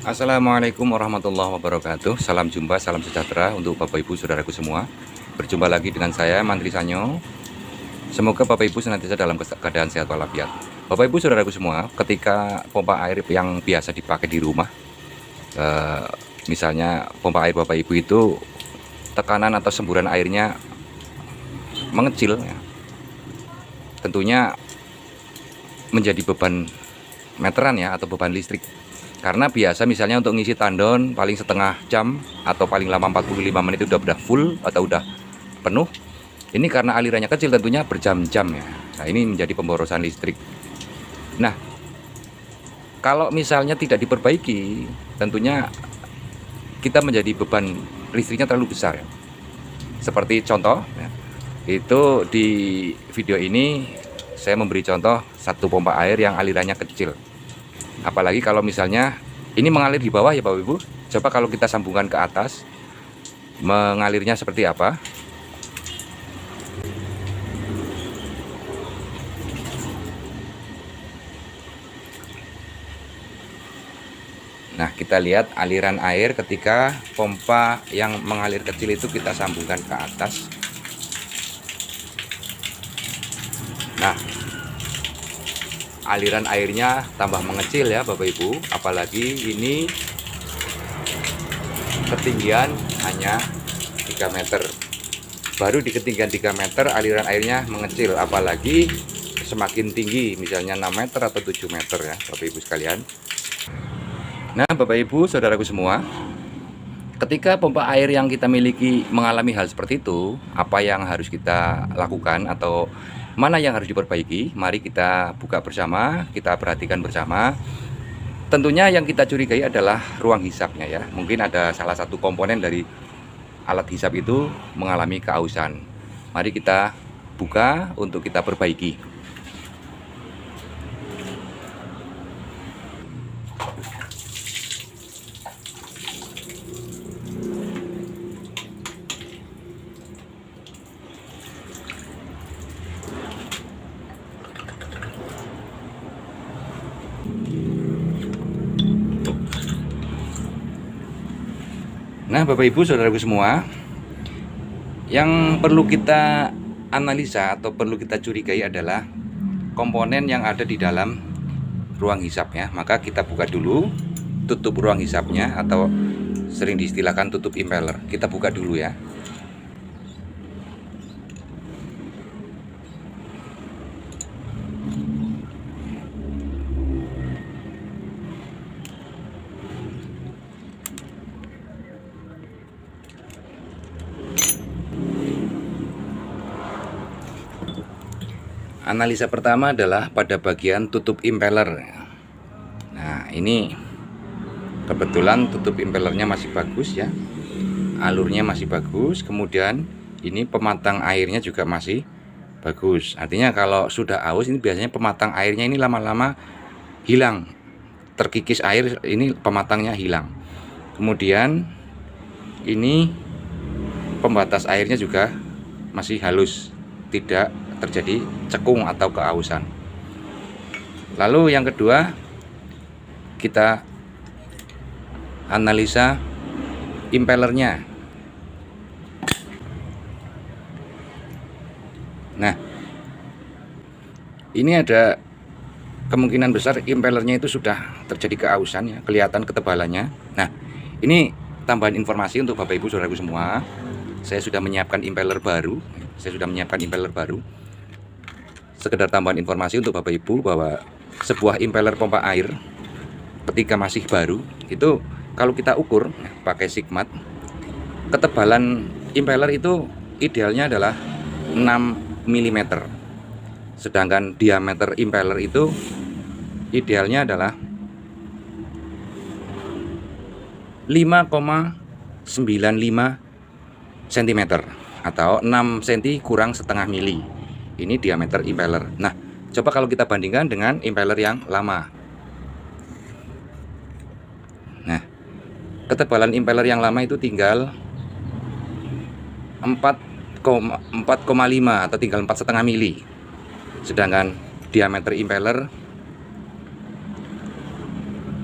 Assalamualaikum warahmatullahi wabarakatuh. Salam jumpa, salam sejahtera untuk Bapak Ibu Saudaraku semua. Berjumpa lagi dengan saya Mantri Sanyo. Semoga Bapak Ibu senantiasa dalam keadaan sehat walafiat. Bapak Ibu Saudaraku semua, ketika pompa air yang biasa dipakai di rumah, misalnya pompa air Bapak Ibu itu tekanan atau semburan airnya mengecil, ya, tentunya menjadi beban meteran ya, atau beban listrik. Karena biasa misalnya untuk ngisi tandon paling setengah jam atau paling lama 45 menit itu udah full atau udah penuh. Ini karena alirannya kecil tentunya berjam-jam ya. Nah, ini menjadi pemborosan listrik. Nah, kalau misalnya tidak diperbaiki, tentunya kita menjadi beban listriknya terlalu besar ya. Seperti contoh ya, itu di video ini saya memberi contoh satu pompa air yang alirannya kecil. Apalagi kalau misalnya ini mengalir di bawah ya Bapak Ibu. Coba kalau kita sambungkan ke atas, mengalirnya seperti apa? Nah, kita lihat aliran air ketika pompa yang mengalir kecil itu kita sambungkan ke atas. Nah, aliran airnya tambah mengecil ya Bapak Ibu. Apalagi ini ketinggian hanya 3 meter. Baru di ketinggian 3 meter aliran airnya mengecil. Apalagi semakin tinggi, misalnya 6 meter atau 7 meter ya Bapak Ibu sekalian. Nah Bapak Ibu Saudaraku semua, ketika pompa air yang kita miliki mengalami hal seperti itu, apa yang harus kita lakukan atau mana yang harus diperbaiki? Mari kita buka bersama, kita perhatikan bersama. Tentunya yang kita curigai adalah ruang hisapnya ya. Mungkin ada salah satu komponen dari alat hisap itu mengalami keausan. Mari kita buka untuk kita perbaiki. Nah Bapak Ibu Saudaraku semua, yang perlu kita analisa atau perlu kita curigai adalah komponen yang ada di dalam ruang hisap ya. Maka kita buka dulu, tutup ruang hisapnya atau sering diistilahkan tutup impeller. Kita buka dulu ya. Analisa pertama adalah pada bagian tutup impeller. Nah, ini kebetulan tutup impellernya masih bagus ya. Alurnya masih bagus, kemudian ini pematang airnya juga masih bagus. Artinya kalau sudah aus ini biasanya pematang airnya ini lama-lama hilang. Terkikis air, ini pematangnya hilang. Kemudian ini pembatas airnya juga masih halus, tidak terjadi cekung atau keausan. Lalu yang kedua, kita analisa impellernya. Nah, ini ada kemungkinan besar impellernya itu sudah terjadi keausan ya, kelihatan ketebalannya. Nah, ini tambahan informasi untuk Bapak Ibu Saudaraku semua. Saya sudah menyiapkan impeller baru. Sekedar tambahan informasi untuk Bapak Ibu bahwa sebuah impeller pompa air ketika masih baru itu kalau kita ukur pakai sigmat, ketebalan impeller itu idealnya adalah 6 mm. Sedangkan diameter impeller itu idealnya adalah 5,95 cm atau 6 cm kurang setengah mili. Ini diameter impeller. Nah, coba kalau kita bandingkan dengan impeller yang lama. Nah, ketebalan impeller yang lama itu tinggal 4,5 atau tinggal 4,5 mili. Sedangkan diameter impeller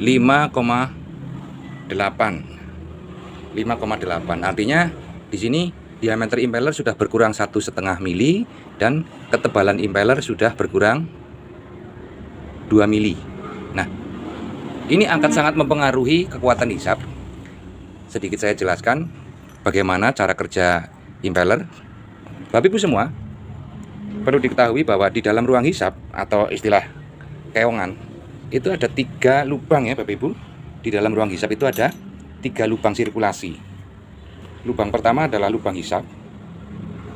5,95 5,8. Artinya di sini diameter impeller sudah berkurang 1,5 mili dan ketebalan impeller sudah berkurang 2 mili. Nah, ini akan sangat mempengaruhi kekuatan hisap. Sedikit saya jelaskan bagaimana cara kerja impeller. Bapak Ibu semua, perlu diketahui bahwa di dalam ruang hisap atau istilah keongan itu ada 3 lubang ya Bapak Ibu. Di dalam ruang hisap itu ada 3 lubang sirkulasi. Lubang pertama adalah lubang hisap.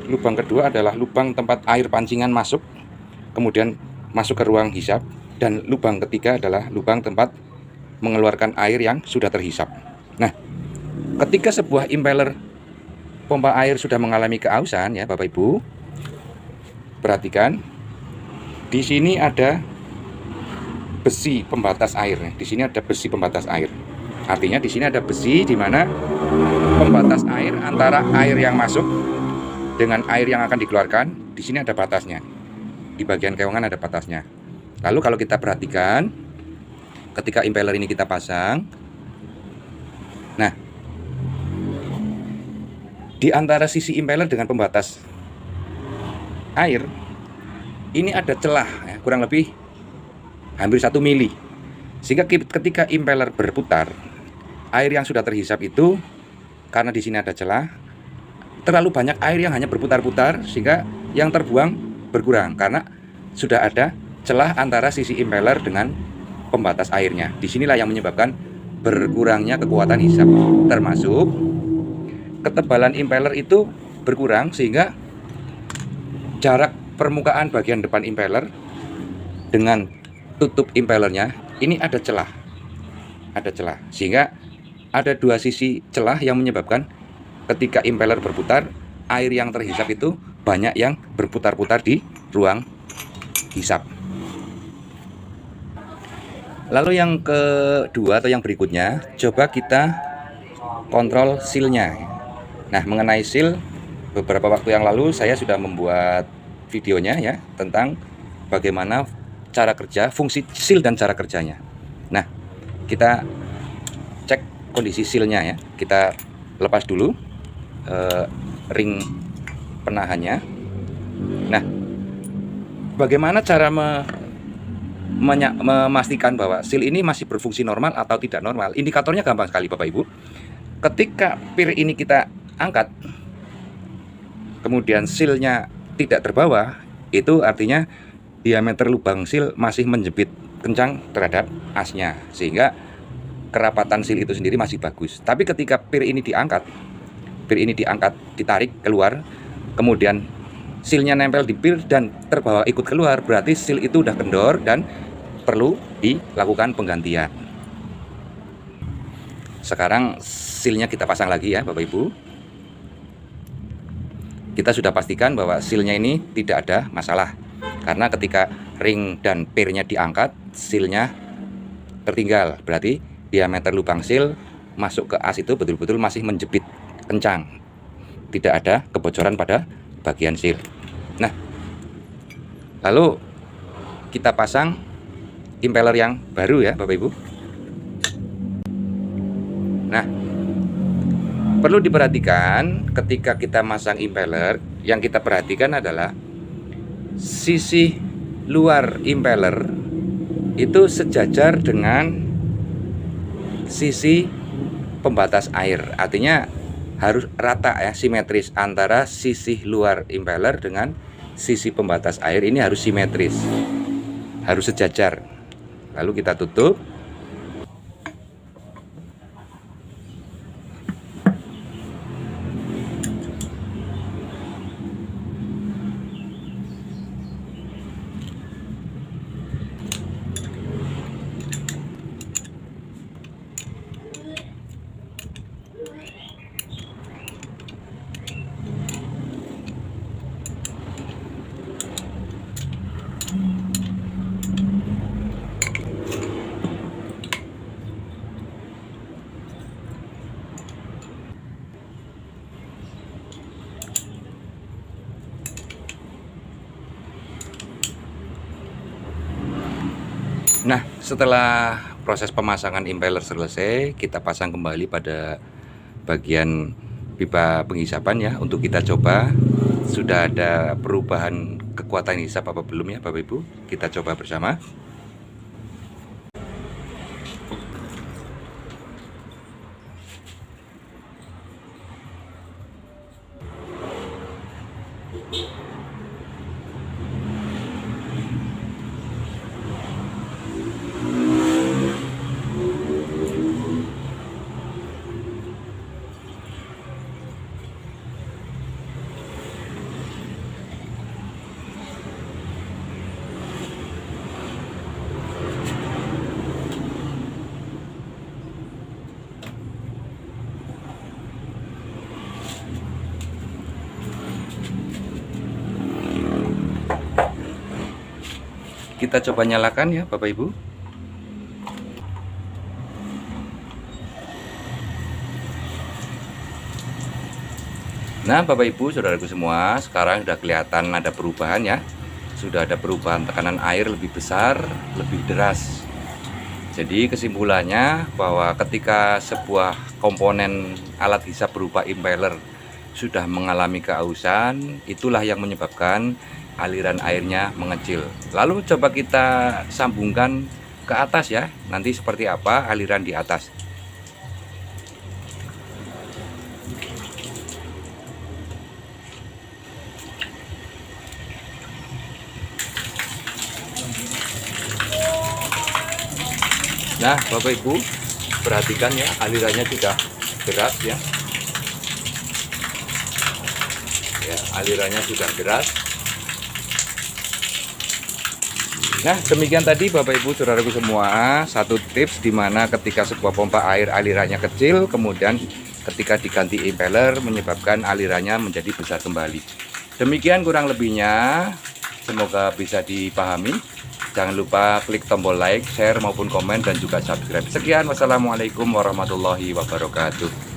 Lubang kedua adalah lubang tempat air pancingan masuk, kemudian masuk ke ruang hisap. Dan lubang ketiga adalah lubang tempat mengeluarkan air yang sudah terhisap. Nah, ketika sebuah impeller pompa air sudah mengalami keausan ya Bapak Ibu, perhatikan di sini ada besi pembatas air. Di sini ada besi pembatas air. Artinya di sini ada besi di mana pembatas air antara air yang masuk dengan air yang akan dikeluarkan. Di sini ada batasnya. Di bagian keongan ada batasnya. Lalu kalau kita perhatikan ketika impeller ini kita pasang, nah, di antara sisi impeller dengan pembatas air ini ada celah ya, kurang lebih hampir 1 mili. Sehingga ketika impeller berputar, air yang sudah terhisap itu karena di sini ada celah, terlalu banyak air yang hanya berputar-putar sehingga yang terbuang berkurang karena sudah ada celah antara sisi impeller dengan pembatas airnya. Disinilah yang menyebabkan berkurangnya kekuatan hisap, termasuk ketebalan impeller itu berkurang sehingga jarak permukaan bagian depan impeller dengan tutup impellernya ini ada celah, sehingga ada 2 sisi celah yang menyebabkan ketika impeller berputar, air yang terhisap itu banyak yang berputar-putar di ruang hisap. Lalu yang kedua atau yang berikutnya, coba kita kontrol sealnya. Nah, mengenai seal, beberapa waktu yang lalu saya sudah membuat videonya ya tentang bagaimana cara kerja, fungsi seal dan cara kerjanya. Nah, kita cek kondisi sealnya ya. Kita lepas dulu ring penahannya. Nah, bagaimana cara memastikan bahwa seal ini masih berfungsi normal atau tidak normal? Indikatornya gampang sekali Bapak Ibu. Ketika pir ini kita angkat, kemudian sealnya tidak terbawa, itu artinya diameter lubang seal masih menjepit kencang terhadap asnya, sehingga kerapatan seal itu sendiri masih bagus. Tapi ketika pir ini diangkat, ditarik keluar, kemudian sealnya nempel di pir dan terbawa ikut keluar, berarti seal itu udah kendor dan perlu dilakukan penggantian. Sekarang sealnya kita pasang lagi ya Bapak Ibu. Kita sudah pastikan bahwa sealnya ini tidak ada masalah, karena ketika ring dan pirnya diangkat, sealnya tertinggal. Berarti diameter lubang seal masuk ke as itu betul-betul masih menjepit kencang, tidak ada kebocoran pada bagian seal. Nah, lalu kita pasang impeller yang baru ya Bapak Ibu. Nah, perlu diperhatikan ketika kita masang impeller, yang kita perhatikan adalah sisi luar impeller itu sejajar dengan sisi pembatas air. Artinya harus rata ya, simetris antara sisi luar impeller dengan sisi pembatas air. Ini harus simetris, harus sejajar. Lalu kita tutup. Nah, setelah proses pemasangan impeller selesai, kita pasang kembali pada bagian pipa penghisapan ya, untuk kita coba sudah ada perubahan kekuatan hisap apa belum ya Bapak Ibu. Kita coba bersama. Kita coba nyalakan ya Bapak Ibu. Nah Bapak Ibu saudaraku semua, sekarang sudah kelihatan ada perubahan ya. Sudah ada perubahan tekanan air lebih besar, lebih deras. Jadi kesimpulannya bahwa ketika sebuah komponen alat hisap berupa impeller sudah mengalami keausan, itulah yang menyebabkan aliran airnya mengecil. Lalu coba kita sambungkan ke atas ya, nanti seperti apa aliran di atas. Nah Bapak Ibu perhatikan ya, alirannya sudah deras ya. Alirannya sudah deras. Nah demikian tadi Bapak Ibu saudaraku semua, satu tips dimana ketika sebuah pompa air alirannya kecil, kemudian ketika diganti impeller menyebabkan alirannya menjadi besar kembali. Demikian kurang lebihnya, semoga bisa dipahami. Jangan lupa klik tombol like, share maupun komen dan juga subscribe. Sekian, wassalamualaikum warahmatullahi wabarakatuh.